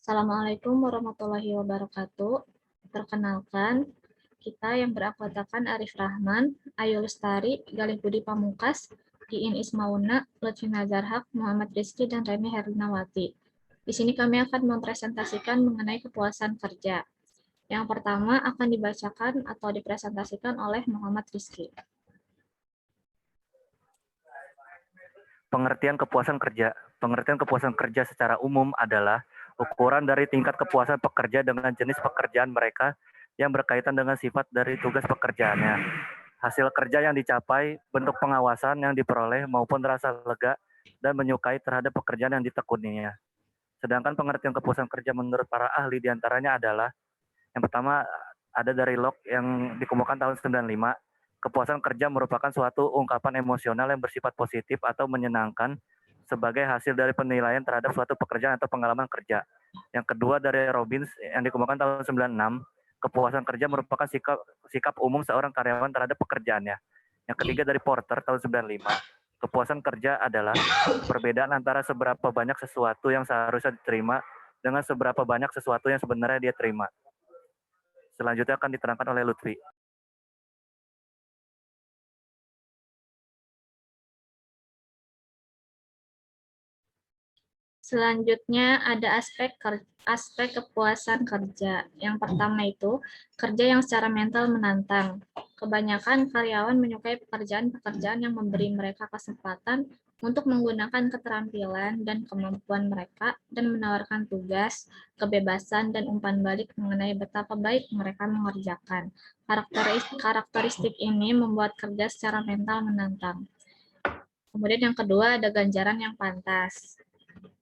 Assalamualaikum warahmatullahi wabarakatuh. Perkenalkan, kita yang beranggotakan Arif Rahman, Ayu Lestari, Galih Budi Pamungkas, Iin Ismauna, Lutfi Nazarhak, Muhammad Rizky, dan Reni Herlinawati. Di sini kami akan mempresentasikan mengenai kepuasan kerja. Yang pertama akan dibacakan atau dipresentasikan oleh Muhammad Rizky. Pengertian kepuasan kerja. Pengertian kepuasan kerja secara umum adalah ukuran dari tingkat kepuasan pekerja dengan jenis pekerjaan mereka yang berkaitan dengan sifat dari tugas pekerjaannya. Hasil kerja yang dicapai, bentuk pengawasan yang diperoleh, maupun rasa lega dan menyukai terhadap pekerjaan yang ditekuninya. Sedangkan pengertian kepuasan kerja menurut para ahli diantaranya adalah, yang pertama ada dari Locke yang dikemukakan tahun 95, kepuasan kerja merupakan suatu ungkapan emosional yang bersifat positif atau menyenangkan sebagai hasil dari penilaian terhadap suatu pekerjaan atau pengalaman kerja. Yang kedua dari Robbins yang dikemukakan tahun 96, kepuasan kerja merupakan sikap umum seorang karyawan terhadap pekerjaannya. Yang ketiga dari Porter tahun 95, kepuasan kerja adalah perbedaan antara seberapa banyak sesuatu yang seharusnya diterima dengan seberapa banyak sesuatu yang sebenarnya dia terima. Selanjutnya akan diterangkan oleh Lutfi. Selanjutnya ada aspek kepuasan kerja. Yang pertama itu kerja yang secara mental menantang. Kebanyakan karyawan menyukai pekerjaan-pekerjaan yang memberi mereka kesempatan untuk menggunakan keterampilan dan kemampuan mereka dan menawarkan tugas, kebebasan, dan umpan balik mengenai betapa baik mereka mengerjakan. Karakteristik ini membuat kerja secara mental menantang. Kemudian yang kedua ada ganjaran yang pantas.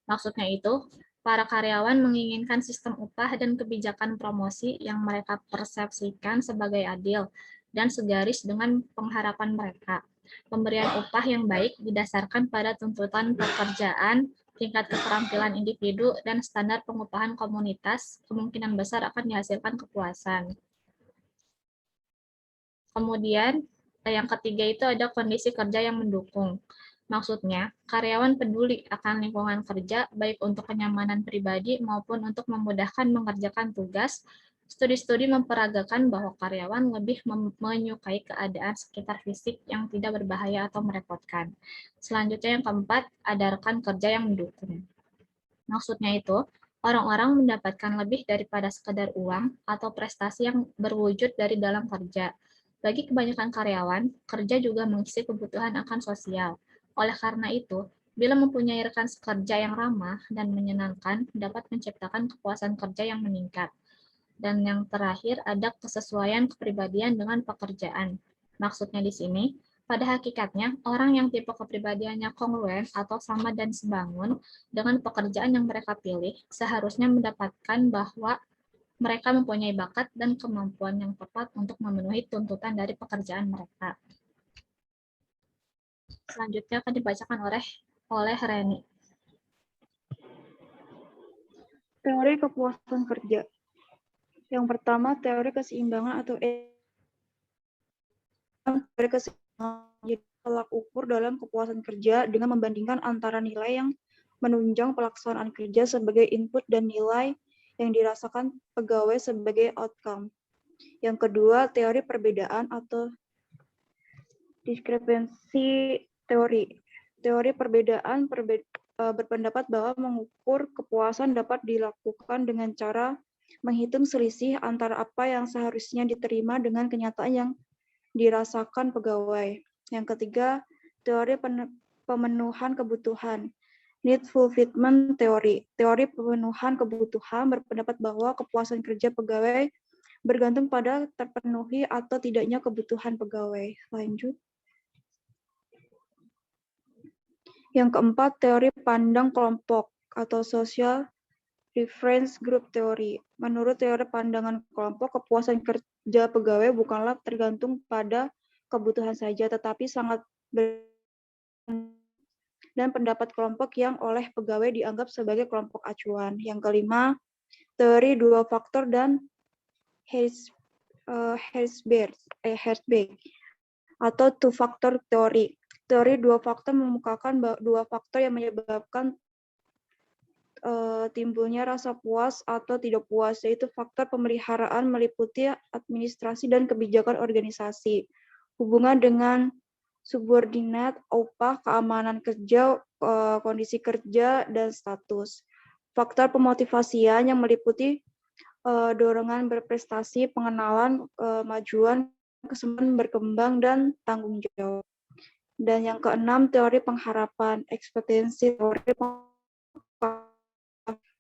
Maksudnya itu, para karyawan menginginkan sistem upah dan kebijakan promosi yang mereka persepsikan sebagai adil dan segaris dengan pengharapan mereka. Pemberian upah yang baik didasarkan pada tuntutan pekerjaan, tingkat keterampilan individu, dan standar pengupahan komunitas, kemungkinan besar akan dihasilkan kepuasan. Kemudian, yang ketiga itu ada kondisi kerja yang mendukung. Maksudnya, karyawan peduli akan lingkungan kerja, baik untuk kenyamanan pribadi maupun untuk memudahkan mengerjakan tugas. Studi-studi memperagakan bahwa karyawan lebih menyukai keadaan sekitar fisik yang tidak berbahaya atau merepotkan. Selanjutnya yang keempat, ada rekan kerja yang mendukung. Maksudnya itu, orang-orang mendapatkan lebih daripada sekedar uang atau prestasi yang berwujud dari dalam kerja. Bagi kebanyakan karyawan, kerja juga mengisi kebutuhan akan sosial. Oleh karena itu, bila mempunyai rekan kerja yang ramah dan menyenangkan, dapat menciptakan kepuasan kerja yang meningkat. Dan yang terakhir, ada kesesuaian kepribadian dengan pekerjaan. Maksudnya di sini, pada hakikatnya, orang yang tipe kepribadiannya kongruen atau sama dan sebangun dengan pekerjaan yang mereka pilih, seharusnya mendapatkan bahwa mereka mempunyai bakat dan kemampuan yang tepat untuk memenuhi tuntutan dari pekerjaan mereka. Selanjutnya akan dibacakan oleh Reni. Teori kepuasan kerja. Yang pertama, teori keseimbangan atau teori keseimbangan menjadi tolak ukur dalam kepuasan kerja dengan membandingkan antara nilai yang menunjang pelaksanaan kerja sebagai input dan nilai yang dirasakan pegawai sebagai outcome. Yang kedua, teori perbedaan atau diskrepansi teori. Teori perbedaan berpendapat bahwa mengukur kepuasan dapat dilakukan dengan cara menghitung selisih antara apa yang seharusnya diterima dengan kenyataan yang dirasakan pegawai. Yang ketiga, teori pemenuhan kebutuhan. Need fulfillment theory. Teori pemenuhan kebutuhan berpendapat bahwa kepuasan kerja pegawai bergantung pada terpenuhi atau tidaknya kebutuhan pegawai. Lanjut. Yang keempat, teori pandang kelompok atau social reference group theory. Menurut teori pandangan kelompok, kepuasan kerja pegawai bukanlah tergantung pada kebutuhan saja, tetapi sangat dan pendapat kelompok yang oleh pegawai dianggap sebagai kelompok acuan. Yang kelima, teori dua faktor dan Herzberg atau two factor theory. Teori dua faktor memukakan dua faktor yang menyebabkan timbulnya rasa puas atau tidak puas, yaitu faktor pemeliharaan meliputi administrasi dan kebijakan organisasi, hubungan dengan subordinat, upah, keamanan kerja, kondisi kerja, dan status. Faktor pemotivasian yang meliputi dorongan berprestasi, pengenalan, kemajuan, kesempatan berkembang, dan tanggung jawab. Dan yang keenam, teori pengharapan, ekspektasi. Teori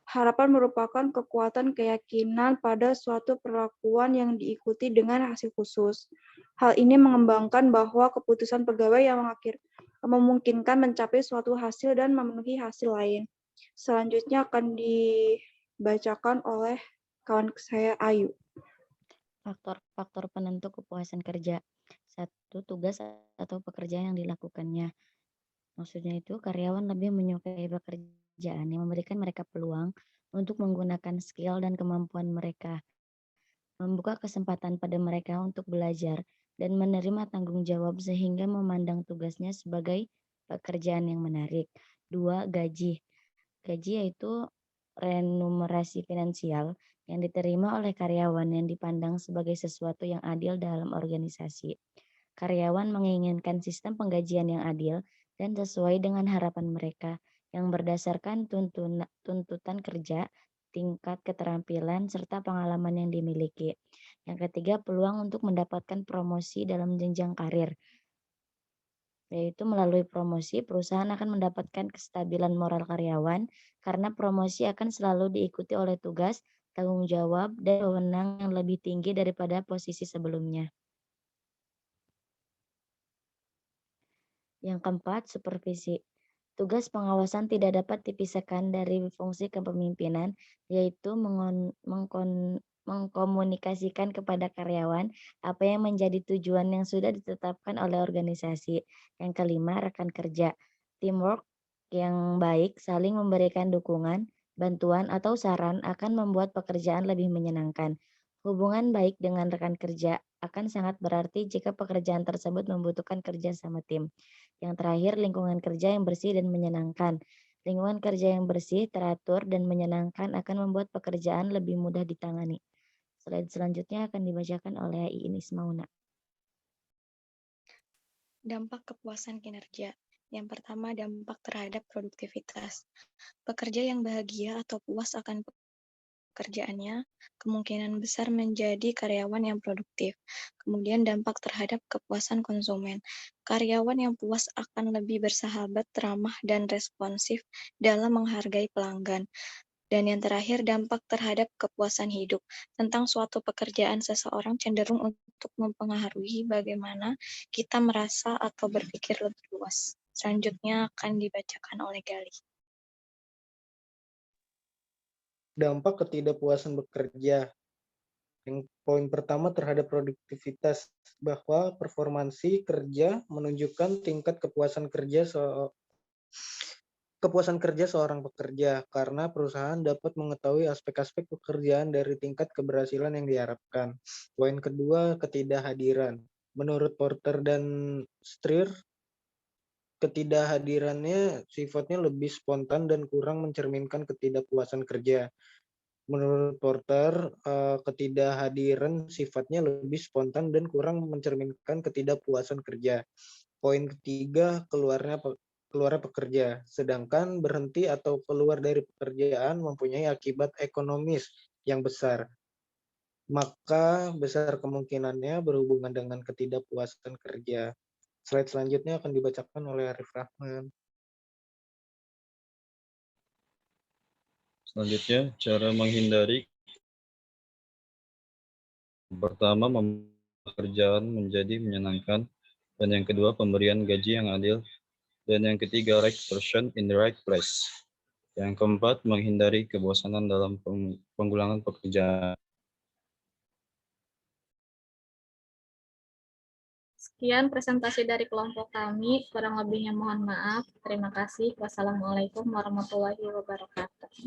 harapan merupakan kekuatan keyakinan pada suatu perlakuan yang diikuti dengan hasil khusus. Hal ini mengembangkan bahwa keputusan pegawai yang memungkinkan mencapai suatu hasil dan memenuhi hasil lain. Selanjutnya akan dibacakan oleh kawan saya Ayu. Faktor-faktor penentu kepuasan kerja. 1. Tugas atau pekerjaan yang dilakukannya. Maksudnya itu karyawan lebih menyukai pekerjaan yang memberikan mereka peluang untuk menggunakan skill dan kemampuan mereka, membuka kesempatan pada mereka untuk belajar dan menerima tanggung jawab sehingga memandang tugasnya sebagai pekerjaan yang menarik. 2. Gaji. Gaji yaitu remunerasi finansial yang diterima oleh karyawan yang dipandang sebagai sesuatu yang adil dalam organisasi. Karyawan menginginkan sistem penggajian yang adil dan sesuai dengan harapan mereka yang berdasarkan tuntutan kerja, tingkat keterampilan, serta pengalaman yang dimiliki. Yang ketiga, peluang untuk mendapatkan promosi dalam jenjang karir. Yaitu melalui promosi, perusahaan akan mendapatkan kestabilan moral karyawan karena promosi akan selalu diikuti oleh tugas, tanggung jawab, dan wewenang yang lebih tinggi daripada posisi sebelumnya. Yang keempat, supervisi. Tugas pengawasan tidak dapat dipisahkan dari fungsi kepemimpinan, yaitu mengkomunikasikan kepada karyawan apa yang menjadi tujuan yang sudah ditetapkan oleh organisasi. Yang kelima, rekan kerja. Teamwork yang baik saling memberikan dukungan, bantuan, atau saran akan membuat pekerjaan lebih menyenangkan. Hubungan baik dengan rekan kerja akan sangat berarti jika pekerjaan tersebut membutuhkan kerja sama tim. Yang terakhir, lingkungan kerja yang bersih dan menyenangkan. Lingkungan kerja yang bersih, teratur, dan menyenangkan akan membuat pekerjaan lebih mudah ditangani. Slide selanjutnya akan dibacakan oleh Iin Ismauna. Dampak kepuasan kinerja. Yang pertama, dampak terhadap produktivitas. Pekerja yang bahagia atau puas akan pekerjaannya kemungkinan besar menjadi karyawan yang produktif. Kemudian dampak terhadap kepuasan konsumen. Karyawan yang puas akan lebih bersahabat, ramah, dan responsif dalam menghargai pelanggan. Dan yang terakhir, dampak terhadap kepuasan hidup. Tentang suatu pekerjaan, seseorang cenderung untuk mempengaruhi bagaimana kita merasa atau berpikir lebih luas. Selanjutnya akan dibacakan oleh Gali. Dampak ketidakpuasan bekerja. Yang poin pertama terhadap produktivitas, bahwa performansi kerja menunjukkan tingkat kepuasan kerja seorang pekerja karena perusahaan dapat mengetahui aspek-aspek pekerjaan dari tingkat keberhasilan yang diharapkan. Poin kedua, ketidakhadiran. Menurut Porter dan Streer, ketidakhadirannya sifatnya lebih spontan dan kurang mencerminkan ketidakpuasan kerja. Menurut Porter, ketidakhadiran sifatnya lebih spontan dan kurang mencerminkan ketidakpuasan kerja. Poin ketiga, keluarnya pekerja. Sedangkan berhenti atau keluar dari pekerjaan mempunyai akibat ekonomis yang besar. Maka besar kemungkinannya berhubungan dengan ketidakpuasan kerja. Slide selanjutnya akan dibacakan oleh Arif Rahman. Selanjutnya, cara menghindari. Pertama, pekerjaan menjadi menyenangkan. Dan yang kedua, pemberian gaji yang adil. Dan yang ketiga, right person in the right place. Yang keempat, menghindari kebosanan dalam penggulangan pekerjaan. Sekian presentasi dari kelompok kami. Kurang lebihnya mohon maaf. Terima kasih. Wassalamualaikum warahmatullahi wabarakatuh.